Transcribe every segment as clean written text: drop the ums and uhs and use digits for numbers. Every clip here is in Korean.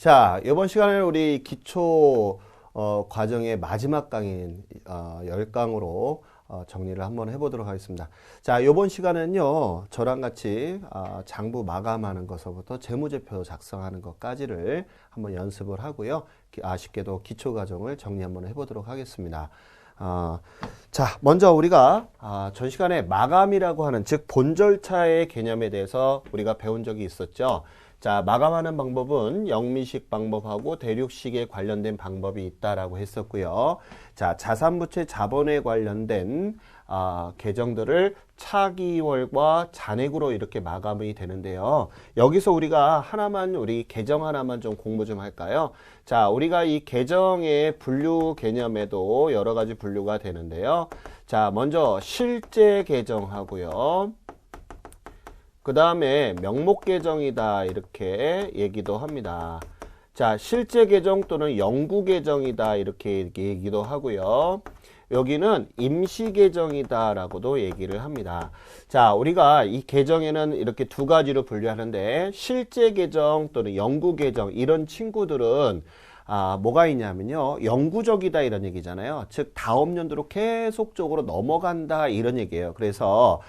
자, 이번 시간에는 우리 기초 과정의 마지막 강의인 10강으로 정리를 한번 해보도록 하겠습니다. 자, 이번 시간에는요, 저랑 같이 장부 마감하는 것부터 재무제표 작성하는 것까지를 한번 연습을 하고요. 아쉽게도 기초 과정을 정리 한번 해보도록 하겠습니다. 자, 먼저 우리가 전 시간에 마감이라고 하는, 즉 본 절차의 개념에 대해서 우리가 배운 적이 있었죠. 자, 마감하는 방법은 영미식 방법하고 대륙식에 관련된 방법이 있다라고 했었고요. 자, 자산부채 자본에 관련된 계정들을 차기월과 잔액으로 이렇게 마감이 되는데요. 여기서 우리가 우리 계정 하나만 좀 공부 좀 할까요? 자, 우리가 이 계정의 분류 개념에도 여러 가지 분류가 되는데요. 자, 먼저 실제 계정하고요. 그 다음에 명목 계정이다 이렇게 얘기도 합니다. 자, 실제 계정 또는 영구 계정이다 이렇게 얘기도 하고요. 여기는 임시 계정이다 라고도 얘기를 합니다. 자, 우리가 이 계정에는 이렇게 두 가지로 분류하는데, 실제 계정 또는 영구 계정, 이런 친구들은 뭐가 있냐면요, 영구적이다 이런 얘기잖아요. 즉 다음 연도로 계속적으로 넘어간다 이런 얘기예요. 그래서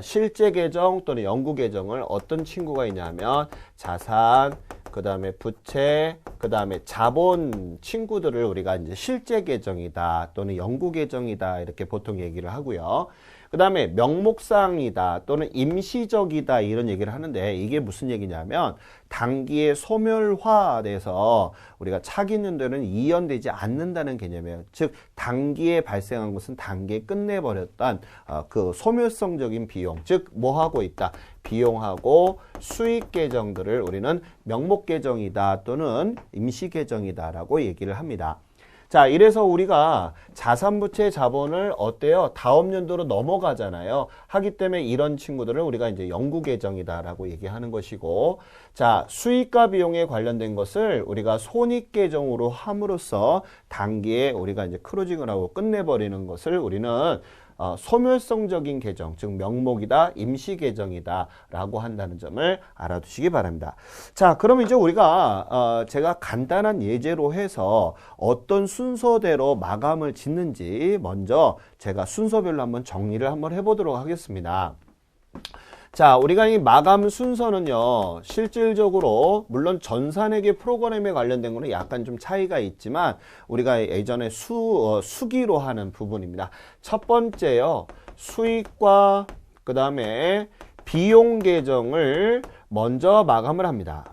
실제 계정 또는 영구 계정을 어떤 친구가 있냐면 자산, 그 다음에 부채, 그 다음에 자본 친구들을 우리가 이제 실제 계정이다 또는 영구 계정이다 이렇게 보통 얘기를 하고요. 그 다음에 명목상이다 또는 임시적이다 이런 얘기를 하는데, 이게 무슨 얘기냐면 단기에 소멸화돼서 우리가 차기 연도에는 이연되지 않는다는 개념이에요. 즉 단기에 발생한 것은 단기에 끝내버렸던 그 소멸성적인 비용, 즉 뭐하고 있다? 비용하고 수익 계정들을 우리는 명목 계정이다 또는 임시 계정이다 라고 얘기를 합니다. 자, 이래서 우리가 자산부채 자본을 어때요? 다음 연도로 넘어가잖아요. 하기 때문에 이런 친구들을 우리가 이제 영구 계정이다라고 얘기하는 것이고, 자, 수익과 비용에 관련된 것을 우리가 손익 계정으로 함으로써 단기에 우리가 이제 크로징을 하고 끝내버리는 것을 우리는 소멸성적인 계정, 즉 명목이다, 임시 계정이다 라고 한다는 점을 알아두시기 바랍니다. 자, 그럼 이제 우리가 제가 간단한 예제로 해서 어떤 순서대로 마감을 짓는지 먼저 제가 순서별로 한번 정리를 한번 해보도록 하겠습니다. 자, 우리가 이 마감 순서는요, 실질적으로 물론 전산회계 프로그램에 관련된 거는 약간 좀 차이가 있지만 우리가 예전에 수기로 하는 부분입니다. 첫 번째요, 수익과 그 다음에 비용 계정을 먼저 마감을 합니다.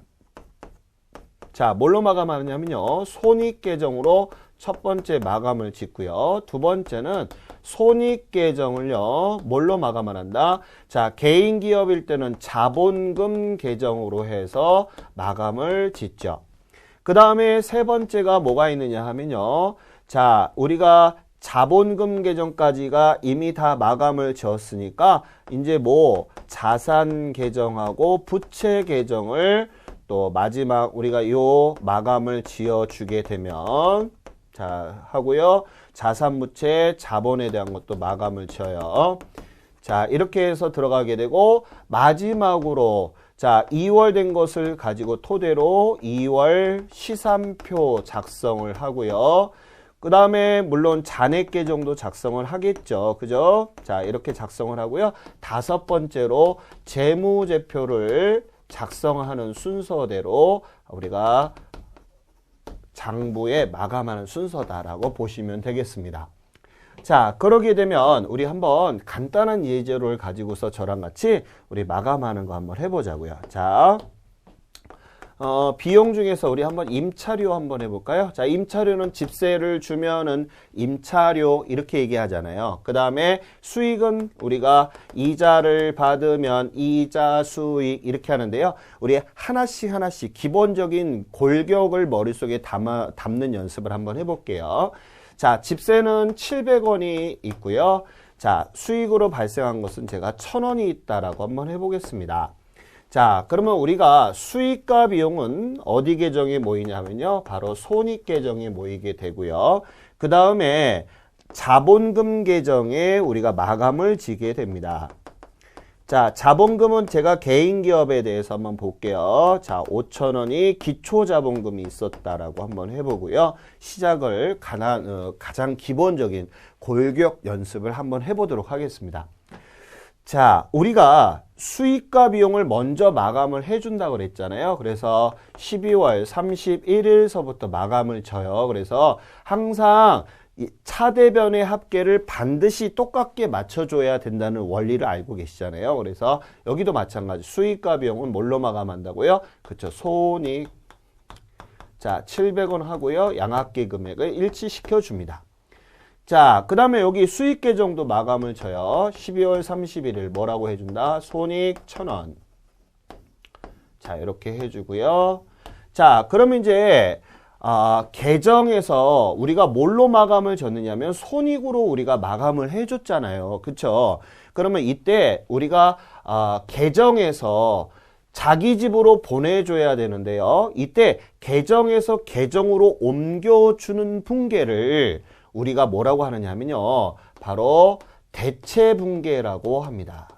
자, 뭘로 마감하냐면요, 손익 계정으로 첫 번째 마감을 짓고요. 두 번째는 손익 계정을요, 뭘로 마감을 한다? 자, 개인 기업일 때는 자본금 계정으로 해서 마감을 짓죠. 그 다음에 세 번째가 뭐가 있느냐 하면요, 자, 우리가 자본금 계정까지가 이미 다 마감을 지었으니까 이제 뭐 자산 계정하고 부채 계정을 또 마지막 우리가 요 마감을 지어 주게 되면, 자, 하고요. 자산부채 자본에 대한 것도 마감을 지어요. 자, 이렇게 해서 들어가게 되고, 마지막으로 자, 2월 된 것을 가지고 토대로 2월 시산표 작성을 하고요. 그 다음에 물론 잔액 계정도 작성을 하겠죠. 그죠? 자, 이렇게 작성을 하고요. 다섯 번째로 재무제표를 작성하는 순서대로 우리가 장부에 마감하는 순서다라고 보시면 되겠습니다. 자, 그러게 되면 우리 한번 간단한 예제를 가지고서 저랑 같이 우리 마감하는 거 한번 해보자고요. 자, 비용 중에서 우리 한번 임차료 한번 해볼까요? 자, 임차료는 집세를 주면은 임차료 이렇게 얘기하잖아요. 그 다음에 수익은 우리가 이자를 받으면 이자 수익 이렇게 하는데요. 우리 하나씩 기본적인 골격을 머릿속에 담는 연습을 한번 해볼게요. 자, 집세는 700원이 있고요. 자, 수익으로 발생한 것은 제가 1000원이 있다라고 한번 해보겠습니다. 자, 그러면 우리가 수익과 비용은 어디 계정에 모이냐면요, 바로 손익 계정에 모이게 되고요. 그 다음에 자본금 계정에 우리가 마감을 지게 됩니다. 자, 자본금은 제가 개인 기업에 대해서 한번 볼게요. 자, 5,000원이 기초 자본금이 있었다라고 한번 해보고요. 시작을 가장 기본적인 골격 연습을 한번 해보도록 하겠습니다. 자, 우리가 수익과 비용을 먼저 마감을 해준다고 그랬잖아요. 그래서 12월 31일서부터 마감을 쳐요. 그래서 항상 차대변의 합계를 반드시 똑같게 맞춰줘야 된다는 원리를 알고 계시잖아요. 그래서 여기도 마찬가지. 수익과 비용은 뭘로 마감한다고요? 그렇죠. 손익. 자, 700원 하고요. 양합계 금액을 일치시켜 줍니다. 자, 그 다음에 여기 수익 계정도 마감을 쳐요. 12월 31일 뭐라고 해준다? 손익 1,000원. 자, 이렇게 해주고요. 자, 그러면 이제 계정에서 우리가 뭘로 마감을 줬느냐면 손익으로 우리가 마감을 해줬잖아요. 그쵸? 그러면 이때 우리가 계정에서 자기 집으로 보내줘야 되는데요. 이때 계정에서 계정으로 옮겨주는 분계를 우리가 뭐라고 하느냐면요. 바로 대체분계라고 합니다.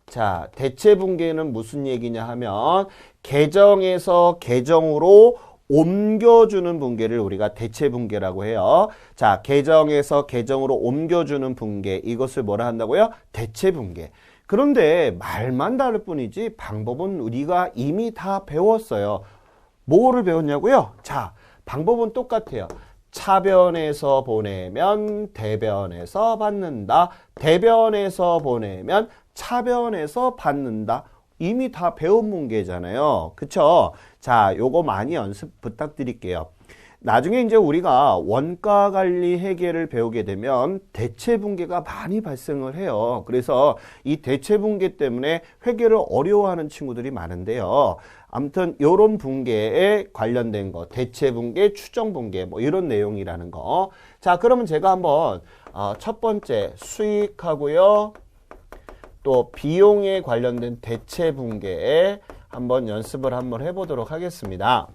자, 대체분계는 무슨 얘기냐 하면 계정에서 계정으로 옮겨주는 분계를 우리가 대체분계라고 해요. 자, 계정에서 계정으로 옮겨주는 분계, 이것을 뭐라 한다고요? 대체분계. 그런데 말만 다를 뿐이지 방법은 우리가 이미 다 배웠어요. 뭐를 배웠냐고요? 자, 방법은 똑같아요. 차변에서 보내면 대변에서 받는다. 대변에서 보내면 차변에서 받는다. 이미 다 배운 문제잖아요. 그쵸? 자, 요거 많이 연습 부탁드릴게요. 나중에 이제 우리가 원가 관리 회계를 배우게 되면 대체 분계가 많이 발생을 해요. 그래서 이 대체 분계 때문에 회계를 어려워하는 친구들이 많은데요. 아무튼 요런 분계에 관련된 거, 대체 분계, 추정 분계 뭐 이런 내용이라는 거. 자, 그러면 제가 한번 첫 번째 수익하고요. 또 비용에 관련된 대체 분계에 한번 연습을 한번 해보도록 하겠습니다.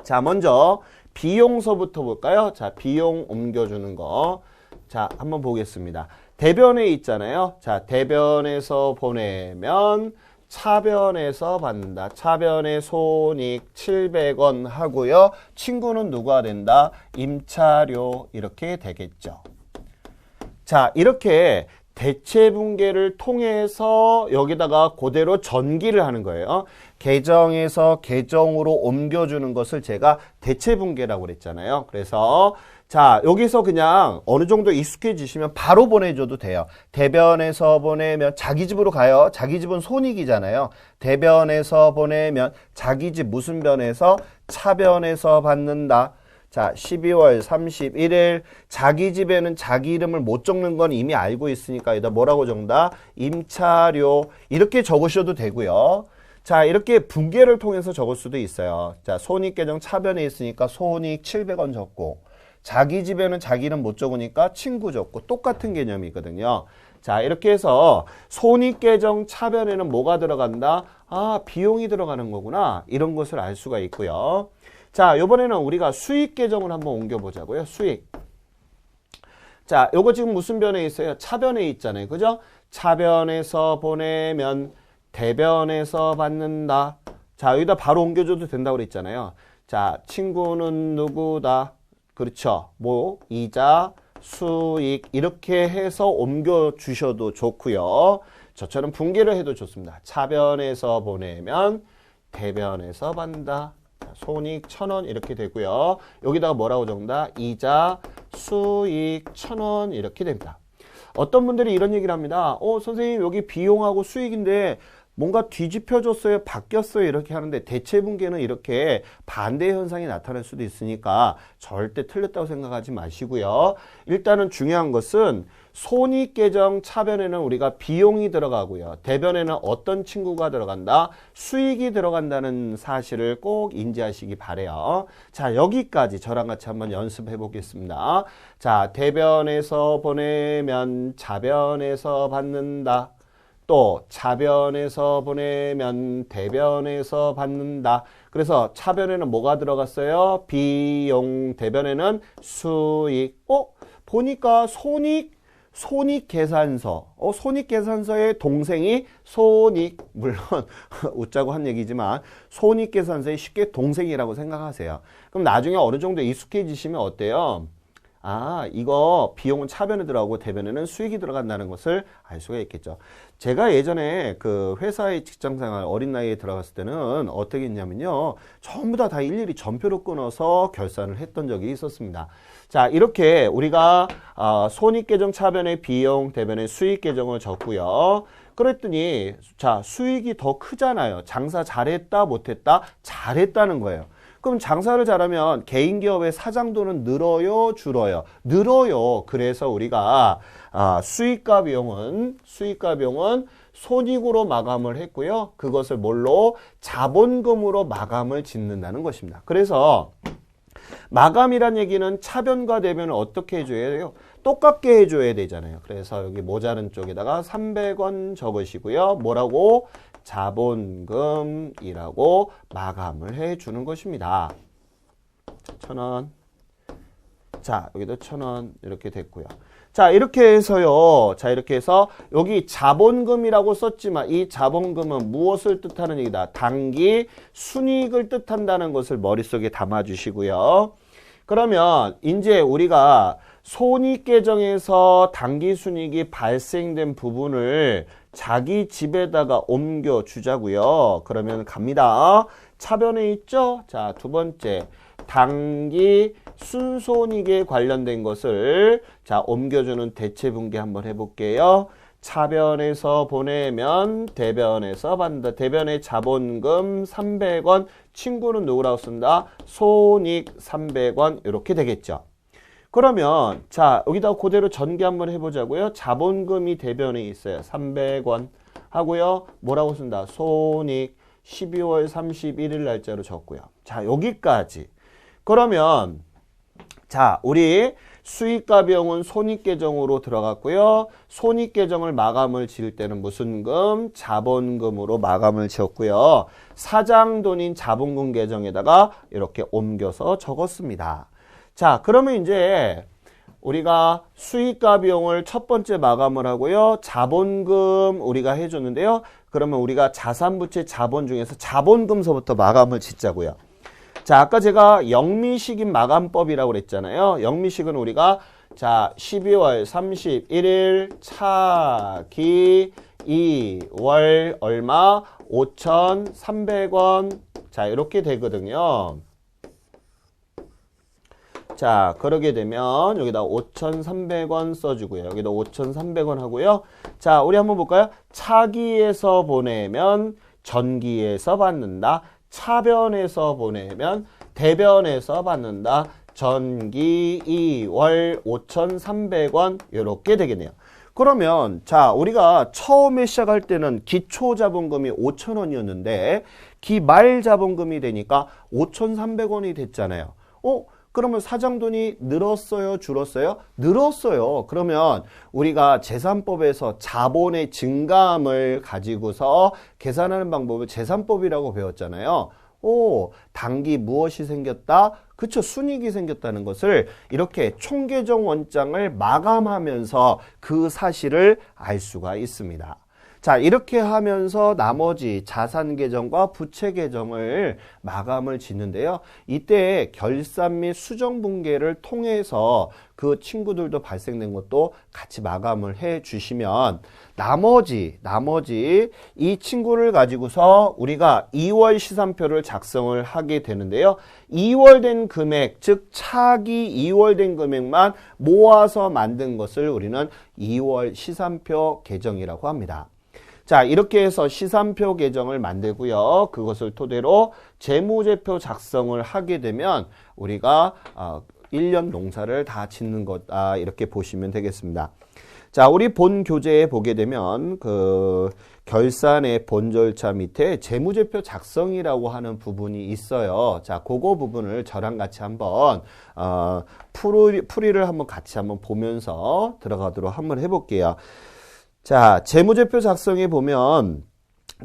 자, 먼저 비용서부터 볼까요? 자, 비용 옮겨주는 거. 자, 한번 보겠습니다. 대변에 있잖아요. 자, 대변에서 보내면 차변에서 받는다. 차변의 손익 700원 하고요. 친구는 누가 된다? 임차료 이렇게 되겠죠. 자, 이렇게 대체분계를 통해서 여기다가 그대로 전기를 하는 거예요. 계정에서 계정으로 옮겨주는 것을 제가 대체분계라고 그랬잖아요. 그래서 자, 여기서 그냥 어느 정도 익숙해지시면 바로 보내줘도 돼요. 대변에서 보내면 자기 집으로 가요. 자기 집은 손익이잖아요. 대변에서 보내면 자기 집 무슨 변에서? 차변에서 받는다. 자, 12월 31일 자기 집에는 자기 이름을 못 적는 건 이미 알고 있으니까 여기다 뭐라고 적는다? 임차료 이렇게 적으셔도 되고요. 자, 이렇게 분계를 통해서 적을 수도 있어요. 자, 손익계정 차변에 있으니까 손익 700원 적고 자기 집에는 자기 이름 못 적으니까 친구 적고 똑같은 개념이거든요. 자, 이렇게 해서 손익계정 차변에는 뭐가 들어간다? 아, 비용이 들어가는 거구나. 이런 것을 알 수가 있고요. 자, 요번에는 우리가 수익 계정을 한번 옮겨보자고요. 수익. 자, 요거 지금 무슨 변에 있어요? 차변에 있잖아요. 그죠? 차변에서 보내면 대변에서 받는다. 자, 여기다 바로 옮겨줘도 된다고 그랬잖아요. 자, 친구는 누구다? 그렇죠. 뭐, 이자, 수익 이렇게 해서 옮겨주셔도 좋고요. 저처럼 분계를 해도 좋습니다. 차변에서 보내면 대변에서 받는다. 손익 1,000원 이렇게 되고요. 여기다가 뭐라고 적는다? 이자, 수익 1,000원 이렇게 됩니다. 어떤 분들이 이런 얘기를 합니다. 선생님 여기 비용하고 수익인데 뭔가 뒤집혀졌어요, 바뀌었어요 이렇게 하는데 대체분계는 이렇게 반대 현상이 나타날 수도 있으니까 절대 틀렸다고 생각하지 마시고요. 일단은 중요한 것은 손익계정 차변에는 우리가 비용이 들어가고요. 대변에는 어떤 친구가 들어간다? 수익이 들어간다는 사실을 꼭 인지하시기 바래요. 자, 여기까지 저랑 같이 한번 연습해 보겠습니다. 자, 대변에서 보내면 차변에서 받는다. 또 차변에서 보내면 대변에서 받는다. 그래서 차변에는 뭐가 들어갔어요? 비용. 대변에는 수익. 보니까 손익계산서. 손익계산서의 동생이 손익, 물론 웃자고 한 얘기지만 손익계산서의 쉽게 동생이라고 생각하세요. 그럼 나중에 어느 정도 익숙해지시면 어때요? 아, 이거 비용은 차변에 들어가고 대변에는 수익이 들어간다는 것을 알 수가 있겠죠. 제가 예전에 그 회사의 직장생활 어린 나이에 들어갔을 때는 어떻게 했냐면요. 전부 다 일일이 전표로 끊어서 결산을 했던 적이 있었습니다. 자, 이렇게 우리가 손익계정 차변의 비용, 대변의 수익계정을 적고요. 그랬더니 자, 수익이 더 크잖아요. 장사 잘했다, 못했다? 잘했다는 거예요. 그럼 장사를 잘하면 개인 기업의 사장도는 늘어요, 줄어요? 늘어요. 그래서 우리가 수익과 비용은 손익으로 마감을 했고요. 그것을 뭘로? 자본금으로 마감을 짓는다는 것입니다. 그래서 마감이란 얘기는 차변과 대변을 어떻게 해줘야 돼요? 똑같게 해줘야 되잖아요. 그래서 여기 모자른 쪽에다가 300원 적으시고요. 뭐라고? 자본금이라고 마감을 해주는 것입니다. 1,000원. 자, 여기도 1,000원 이렇게 됐고요. 자, 이렇게 해서요. 자, 이렇게 해서 여기 자본금이라고 썼지만 이 자본금은 무엇을 뜻하는 얘기다? 당기 순이익을 뜻한다는 것을 머릿속에 담아주시고요. 그러면 이제 우리가 손익계정에서 당기순이익이 발생된 부분을 자기 집에다가 옮겨주자고요. 그러면 갑니다. 차변에 있죠? 자, 두 번째 당기 순손익에 관련된 것을 자 옮겨주는 대체분계 한번 해볼게요. 차변에서 보내면 대변에서 받는다. 대변의 자본금 300원, 친구는 누구라고 쓴다? 손익 300원 이렇게 되겠죠. 그러면 자 여기다 그대로 전개 한번 해보자고요. 자본금이 대변에 있어요. 300원 하고요. 뭐라고 쓴다? 손익 12월 31일 날짜로 적고요. 자 여기까지. 그러면 자 우리 수익과 비용은 손익계정으로 들어갔고요. 손익계정을 마감을 지을 때는 무슨 금? 자본금으로 마감을 지었고요. 사장돈인 자본금 계정에다가 이렇게 옮겨서 적었습니다. 자, 그러면 이제 우리가 수익과 비용을 첫 번째 마감을 하고요. 자본금 우리가 해줬는데요. 그러면 우리가 자산부채 자본 중에서 자본금서부터 마감을 짓자고요. 자, 아까 제가 영미식인 마감법이라고 그랬잖아요. 영미식은 우리가 자 12월 31일 차기 2월 얼마 5,300원 자 이렇게 되거든요. 자 그러게 되면 여기다 5,300원 써주고요. 여기다 5,300원 하고요. 자 우리 한번 볼까요? 차기에서 보내면 전기에서 받는다. 차변에서 보내면 대변에서 받는다. 전기 2월 5,300원 이렇게 되겠네요. 그러면 자 우리가 처음에 시작할 때는 기초자본금이 5,000원이었는데 기말자본금이 되니까 5,300원이 됐잖아요. 그러면 사장돈이 늘었어요? 줄었어요? 늘었어요. 그러면 우리가 계산법에서 자본의 증가함을 가지고서 계산하는 방법을 계산법이라고 배웠잖아요. 당기 무엇이 생겼다? 그쵸, 순이익이 생겼다는 것을 이렇게 총계정 원장을 마감하면서 그 사실을 알 수가 있습니다. 자, 이렇게 하면서 나머지 자산 계정과 부채 계정을 마감을 짓는데요. 이때 결산 및 수정 분계를 통해서 그 친구들도 발생된 것도 같이 마감을 해 주시면 나머지 이 친구를 가지고서 우리가 2월 시산표를 작성을 하게 되는데요. 2월 된 금액, 즉 차기 2월 된 금액만 모아서 만든 것을 우리는 2월 시산표 계정이라고 합니다. 자, 이렇게 해서 시산표 계정을 만들고요. 그것을 토대로 재무제표 작성을 하게 되면 우리가 1년 농사를 다 짓는 것, 이렇게 보시면 되겠습니다. 자, 우리 본 교재에 보게 되면 그 결산의 본 절차 밑에 재무제표 작성이라고 하는 부분이 있어요. 자, 그거 부분을 저랑 같이 한번 풀이를 한번 같이 한번 보면서 들어가도록 한번 해볼게요. 자, 재무제표 작성에 보면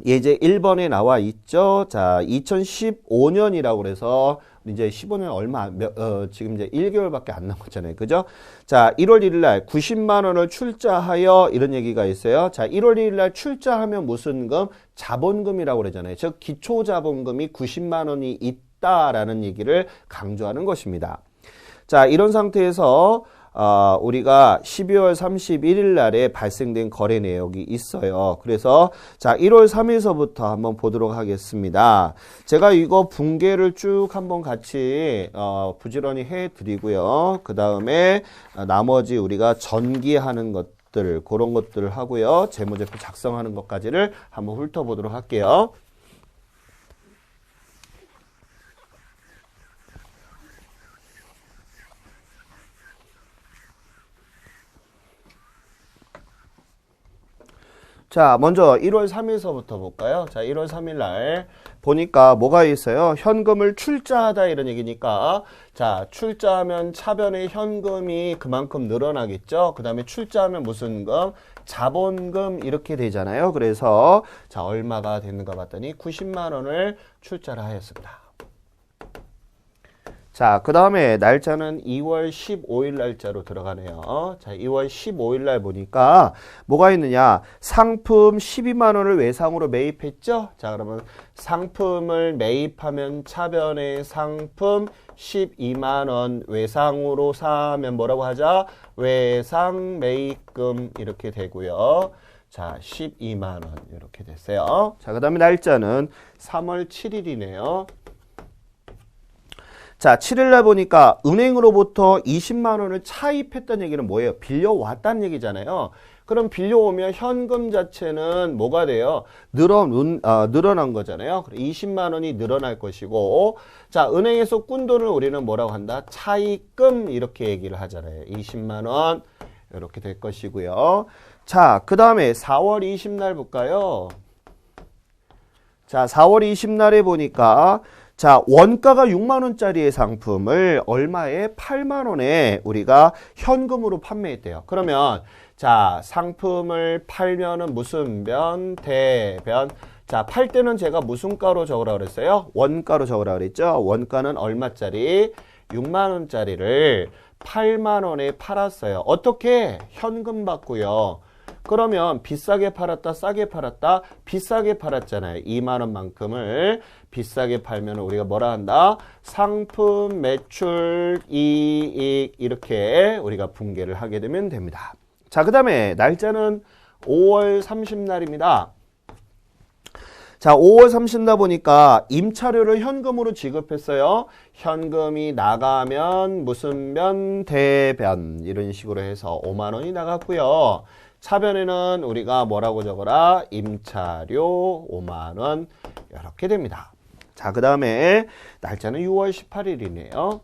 예제 1번에 나와 있죠. 자, 2015년이라고 그래서 이제 15년 지금 이제 1개월밖에 안 남았잖아요. 그죠? 자, 1월 1일 날 90만 원을 출자하여 이런 얘기가 있어요. 자, 1월 1일 날 출자하면 무슨 금? 자본금이라고 그러잖아요. 즉, 기초자본금이 90만 원이 있다라는 얘기를 강조하는 것입니다. 자, 이런 상태에서 우리가 12월 31일 날에 발생된 거래 내역이 있어요. 그래서 자, 1월 3일서부터 한번 보도록 하겠습니다. 제가 이거 분계를 쭉 한번 같이 부지런히 해 드리고요. 그 다음에 나머지 우리가 전기하는 것들, 그런 것들을 하고요. 재무제표 작성하는 것까지를 한번 훑어보도록 할게요. 자, 먼저 1월 3일서부터 볼까요? 자, 1월 3일 날 보니까 뭐가 있어요? 현금을 출자하다 이런 얘기니까 자, 출자하면 차변의 현금이 그만큼 늘어나겠죠? 그 다음에 출자하면 무슨 금? 자본금 이렇게 되잖아요. 그래서 자, 얼마가 되는가 봤더니 90만 원을 출자를 하였습니다. 자, 그 다음에 날짜는 2월 15일 날짜로 들어가네요. 자, 2월 15일 날 보니까 뭐가 있느냐? 상품 12만 원을 외상으로 매입했죠? 자, 그러면 상품을 매입하면 차변의 상품 12만 원 외상으로 사면 뭐라고 하자? 외상 매입금 이렇게 되고요. 자, 12만 원 이렇게 됐어요. 자, 그 다음에 날짜는 3월 7일이네요. 자, 7일날 보니까 은행으로부터 20만 원을 차입했다는 얘기는 뭐예요? 빌려왔다는 얘기잖아요. 그럼 빌려오면 현금 자체는 뭐가 돼요? 늘어난 거잖아요. 20만 원이 늘어날 것이고, 자, 은행에서 꾼 돈을 우리는 뭐라고 한다? 차입금 이렇게 얘기를 하잖아요. 20만 원 이렇게 될 것이고요. 자, 그 다음에 4월 20날 볼까요? 자, 4월 20날에 보니까 자, 원가가 6만 원짜리의 상품을 얼마에? 8만 원에 우리가 현금으로 판매했대요. 그러면 자, 상품을 팔면은 무슨 변? 대변. 자, 팔 때는 제가 무슨 가로 적으라 그랬어요? 원가로 적으라 그랬죠? 원가는 얼마짜리? 6만 원짜리를 8만 원에 팔았어요. 어떻게? 현금 받고요. 그러면 비싸게 팔았다, 싸게 팔았다? 비싸게 팔았잖아요. 2만 원만큼을 비싸게 팔면 우리가 뭐라 한다? 상품, 매출, 이익 이렇게 우리가 분계를 하게 되면 됩니다. 자, 그 다음에 날짜는 5월 30날입니다. 자, 5월 30날 보니까 임차료를 현금으로 지급했어요. 현금이 나가면 무슨 변? 대변 이런 식으로 해서 5만 원이 나갔고요. 차변에는 우리가 뭐라고 적어라? 임차료 5만 원 이렇게 됩니다. 자, 그 다음에 날짜는 6월 18일이네요.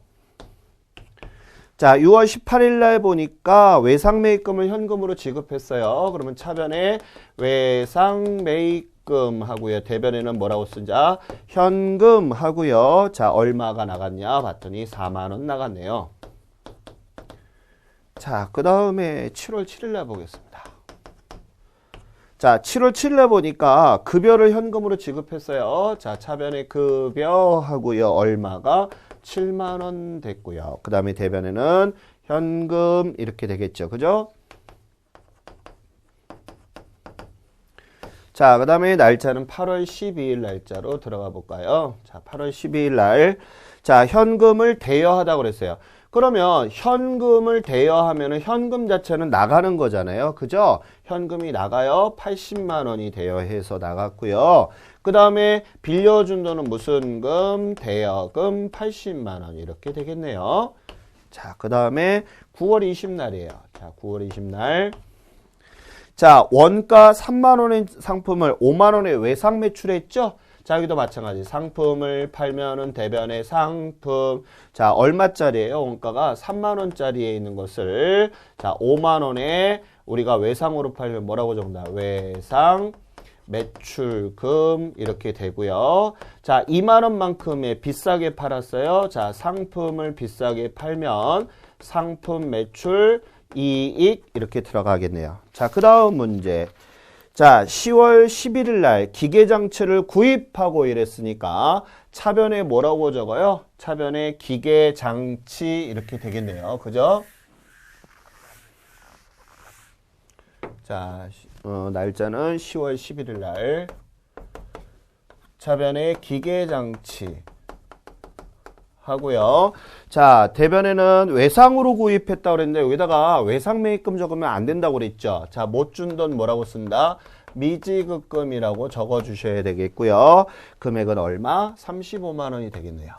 자, 6월 18일 날 보니까 외상 매입금을 현금으로 지급했어요. 그러면 차변에 외상 매입금 하고요. 대변에는 뭐라고 쓰자? 현금 하고요. 자, 얼마가 나갔냐 봤더니 4만 원 나갔네요. 자, 그 다음에 7월 7일 날 보겠습니다. 자, 7월 7일 날 보니까 급여를 현금으로 지급했어요. 자, 차변에 급여 하고요. 얼마가? 7만 원 됐고요. 그 다음에 대변에는 현금 이렇게 되겠죠. 그죠? 자, 그 다음에 날짜는 8월 12일 날짜로 들어가 볼까요? 자, 8월 12일 날. 자, 현금을 대여하다고 그랬어요. 그러면 현금을 대여하면 현금 자체는 나가는 거잖아요. 그죠? 현금이 나가요. 80만 원이 대여해서 나갔고요. 그 다음에 빌려준 돈은 무슨 금? 대여금 80만 원 이렇게 되겠네요. 자, 그 다음에 9월 20날이에요. 자, 9월 20날. 자, 원가 3만 원의 상품을 5만 원에 외상 매출했죠? 자, 여기도 마찬가지. 상품을 팔면은 대변의 상품. 자, 얼마짜리예요? 원가가 3만 원짜리에 있는 것을 자, 5만 원에 우리가 외상으로 팔면 뭐라고 적는다? 외상 매출금 이렇게 되고요. 자, 2만 원만큼의 비싸게 팔았어요. 자, 상품을 비싸게 팔면 상품 매출 이익 이렇게 들어가겠네요. 자, 그 다음 문제. 자, 10월 11일 날 기계장치를 구입하고 이랬으니까 차변에 뭐라고 적어요? 차변에 기계장치 이렇게 되겠네요. 그죠? 자, 날짜는 10월 11일 날 차변에 기계장치 하고요. 자, 대변에는 외상으로 구입했다고 그랬는데 여기다가 외상 매입금 적으면 안 된다고 그랬죠. 자, 못 준 돈 뭐라고 쓴다? 미지급금이라고 적어 주셔야 되겠고요. 금액은 얼마? 35만 원이 되겠네요.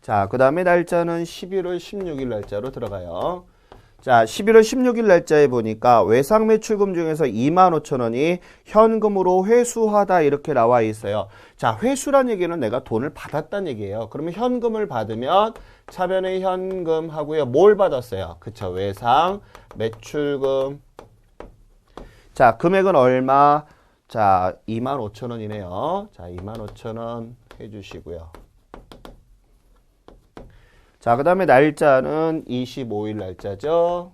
자, 그 다음에 날짜는 11월 16일 날짜로 들어가요. 자, 11월 16일 날짜에 보니까 외상 매출금 중에서 25,000원이 현금으로 회수하다 이렇게 나와 있어요. 자, 회수란 얘기는 내가 돈을 받았다는 얘기예요. 그러면 현금을 받으면 차변의 현금 하고요. 뭘 받았어요? 그쵸, 외상 매출금. 자, 금액은 얼마? 자, 25,000원이네요. 자, 25,000원 해주시고요. 자, 그 다음에 날짜는 25일 날짜죠.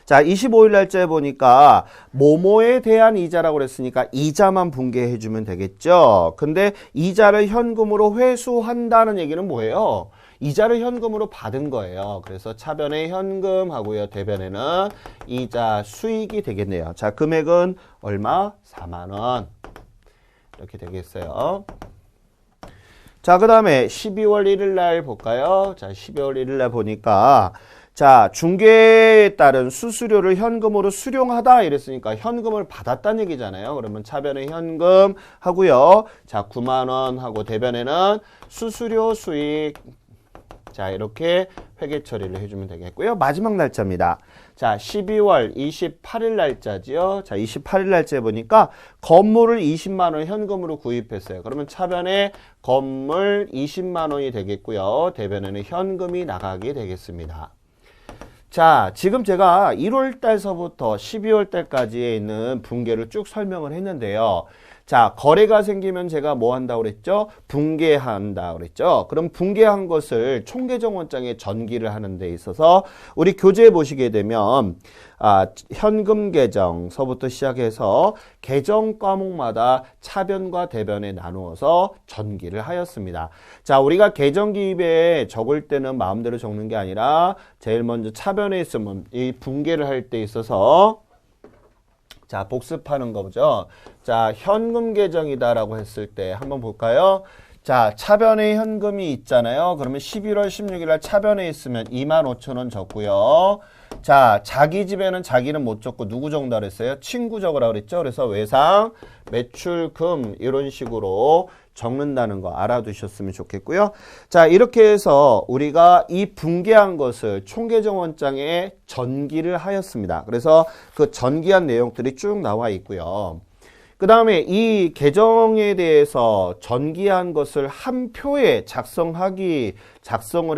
자, 25일 날짜에 보니까 뭐뭐에 대한 이자라고 그랬으니까 이자만 분개해주면 되겠죠. 근데 이자를 현금으로 회수한다는 얘기는 뭐예요? 이자를 현금으로 받은 거예요. 그래서 차변에 현금 하고요. 대변에는 이자 수익이 되겠네요. 자, 금액은 얼마? 4만 원. 이렇게 되겠어요. 자, 그 다음에 12월 1일 날 볼까요? 자, 12월 1일 날 보니까 자, 중개에 따른 수수료를 현금으로 수령하다 이랬으니까 현금을 받았다는 얘기잖아요. 그러면 차변에 현금 하고요. 자, 9만 원 하고 대변에는 수수료 수익. 자, 이렇게 회계 처리를 해주면 되겠고요. 마지막 날짜입니다. 자, 12월 28일 날짜지요. 자, 28일 날짜에 보니까 건물을 20만 원 현금으로 구입했어요. 그러면 차변에 건물 20만 원이 되겠고요. 대변에는 현금이 나가게 되겠습니다. 자, 지금 제가 1월 달서부터 12월 달까지에 있는 분계를 쭉 설명을 했는데요. 자, 거래가 생기면 제가 뭐 한다고 그랬죠? 분계한다고 그랬죠? 그럼 분계한 것을 총계정원장에 전기를 하는 데 있어서 우리 교재에 보시게 되면 현금 계정서부터 시작해서 계정 과목마다 차변과 대변에 나누어서 전기를 하였습니다. 자, 우리가 계정 기입에 적을 때는 마음대로 적는 게 아니라 제일 먼저 차변에 있으면 이 분계를 할 때 있어서 자, 복습하는 거죠. 자, 현금 계정이다라고 했을 때 한번 볼까요? 자, 차변에 현금이 있잖아요. 그러면 11월 16일 날 차변에 있으면 25,000원 적고요. 자, 자기 집에는 자기는 못 적고 누구 적는다 그랬어요? 친구 적으라고 그랬죠. 그래서 외상, 매출금 이런 식으로 적는다는 거 알아두셨으면 좋겠고요. 자, 이렇게 해서 우리가 이 분계한 것을 총계정원장에 전기를 하였습니다. 그래서 그 전기한 내용들이 쭉 나와 있고요. 그 다음에 이 계정에 대해서 전기한 것을 한 표에 작성을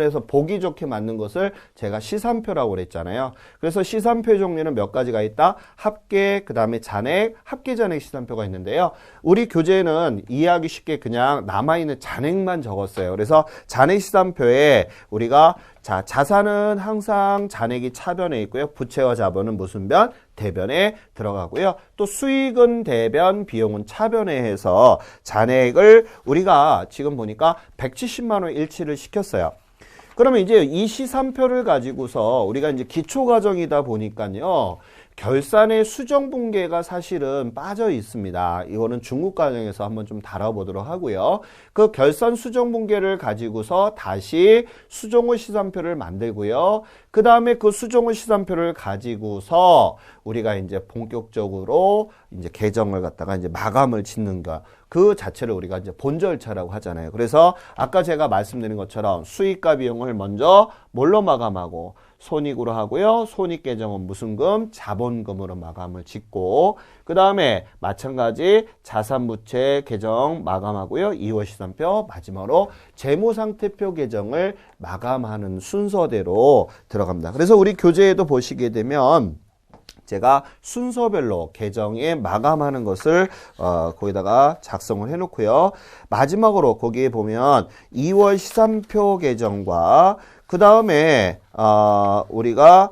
해서 보기 좋게 만든 것을 제가 시산표라고 그랬잖아요. 그래서 시산표 종류는 몇 가지가 있다. 합계, 그 다음에 잔액, 합계 잔액 시산표가 있는데요. 우리 교재에는 이해하기 쉽게 그냥 남아있는 잔액만 적었어요. 그래서 잔액 시산표에 우리가 자, 자산은 항상 잔액이 차변에 있고요. 부채와 자본은 무슨 변? 대변에 들어가고요. 또 수익은 대변, 비용은 차변에 해서 잔액을 우리가 지금 보니까 170만 원 일치를 시켰어요. 그러면 이제 이 시산표를 가지고서 우리가 이제 기초과정이다 보니까요. 결산의 수정분계가 사실은 빠져 있습니다. 이거는 중국과정에서 한번 좀 다뤄보도록 하고요. 그 결산 수정분계를 가지고서 다시 수정호 시산표를 만들고요. 그 다음에 그 수정호 시산표를 가지고서 우리가 이제 본격적으로 이제 계정을 갖다가 이제 마감을 짓는 거. 그 자체를 우리가 이제 본 절차라고 하잖아요. 그래서 아까 제가 말씀드린 것처럼 수익과 비용을 먼저 뭘로 마감하고 손익으로 하고요. 손익 계정은 무슨 금? 자본금으로 마감을 짓고 그 다음에 마찬가지 자산부채 계정 마감하고요. 2월 시산표 마지막으로 재무상태표 계정을 마감하는 순서대로 들어갑니다. 그래서 우리 교재에도 보시게 되면 제가 순서별로 계정에 마감하는 것을 거기다가 작성을 해놓고요. 마지막으로 거기에 보면 2월 시산표 계정과 그 다음에 우리가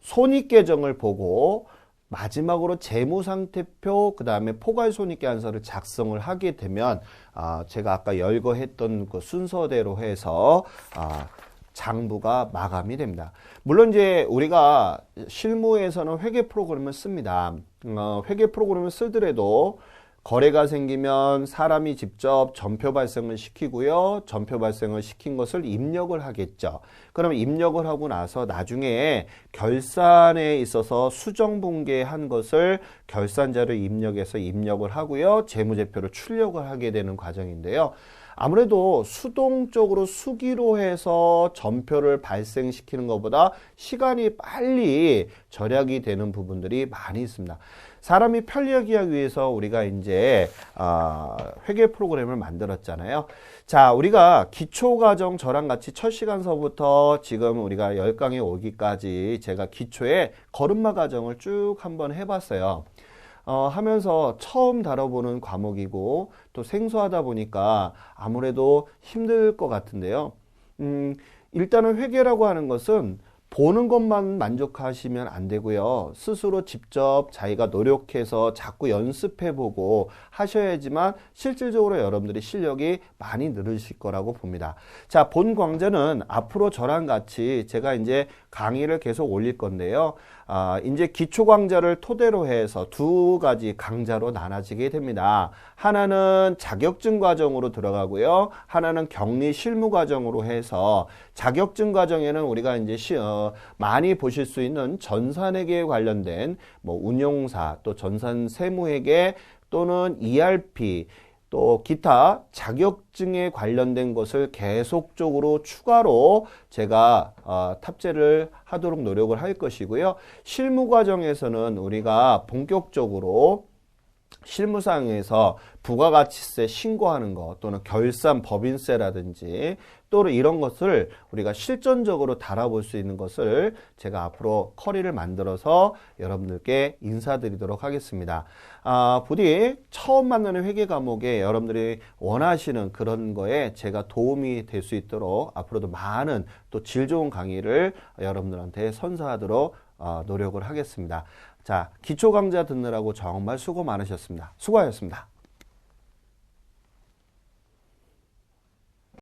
손익계정을 보고 마지막으로 재무상태표, 그 다음에 포괄손익계산서를 작성을 하게 되면 제가 아까 열거했던 그 순서대로 해서 장부가 마감이 됩니다. 물론 이제 우리가 실무에서는 회계 프로그램을 씁니다. 회계 프로그램을 쓰더라도 거래가 생기면 사람이 직접 전표 발생을 시키고요. 전표 발생을 시킨 것을 입력을 하겠죠. 그럼 입력을 하고 나서 나중에 결산에 있어서 수정분계한 것을 결산자를 입력해서 입력을 하고요. 재무제표를 출력을 하게 되는 과정인데요. 아무래도 수동적으로 수기로 해서 전표를 발생시키는 것보다 시간이 빨리 절약이 되는 부분들이 많이 있습니다. 사람이 편리하기 위해서 우리가 이제 회계 프로그램을 만들었잖아요. 자, 우리가 기초과정 저랑 같이 첫 시간서부터 지금 우리가 10강에 오기까지 제가 기초에 걸음마 과정을 쭉 한번 해봤어요. 하면서 처음 다뤄보는 과목이고 또 생소하다 보니까 아무래도 힘들 것 같은데요. 일단은 회계라고 하는 것은 보는 것만 만족하시면 안 되고요. 스스로 직접 자기가 노력해서 자꾸 연습해보고 하셔야지만 실질적으로 여러분들이 실력이 많이 늘으실 거라고 봅니다. 자, 본 강좌는 앞으로 저랑 같이 제가 이제 강의를 계속 올릴 건데요. 이제 기초 강좌를 토대로 해서 두 가지 강좌로 나눠지게 됩니다. 하나는 자격증 과정으로 들어가고요. 하나는 격리 실무 과정으로 해서 자격증 과정에는 우리가 이제 많이 보실 수 있는 전산회계에 관련된 뭐 운용사 또 전산 세무회계 또는 ERP 또 기타 자격증에 관련된 것을 계속적으로 추가로 제가 탑재를 하도록 노력을 할 것이고요. 실무 과정에서는 우리가 본격적으로 실무상에서 부가가치세 신고하는 것 또는 결산 법인세라든지 또는 이런 것을 우리가 실전적으로 다뤄볼 수 있는 것을 제가 앞으로 커리를 만들어서 여러분들께 인사드리도록 하겠습니다. 부디 처음 만나는 회계 과목에 여러분들이 원하시는 그런 거에 제가 도움이 될 수 있도록 앞으로도 많은 또 질 좋은 강의를 여러분들한테 선사하도록 노력을 하겠습니다. 자, 기초 강좌 듣느라고 정말 수고 많으셨습니다. 수고하셨습니다.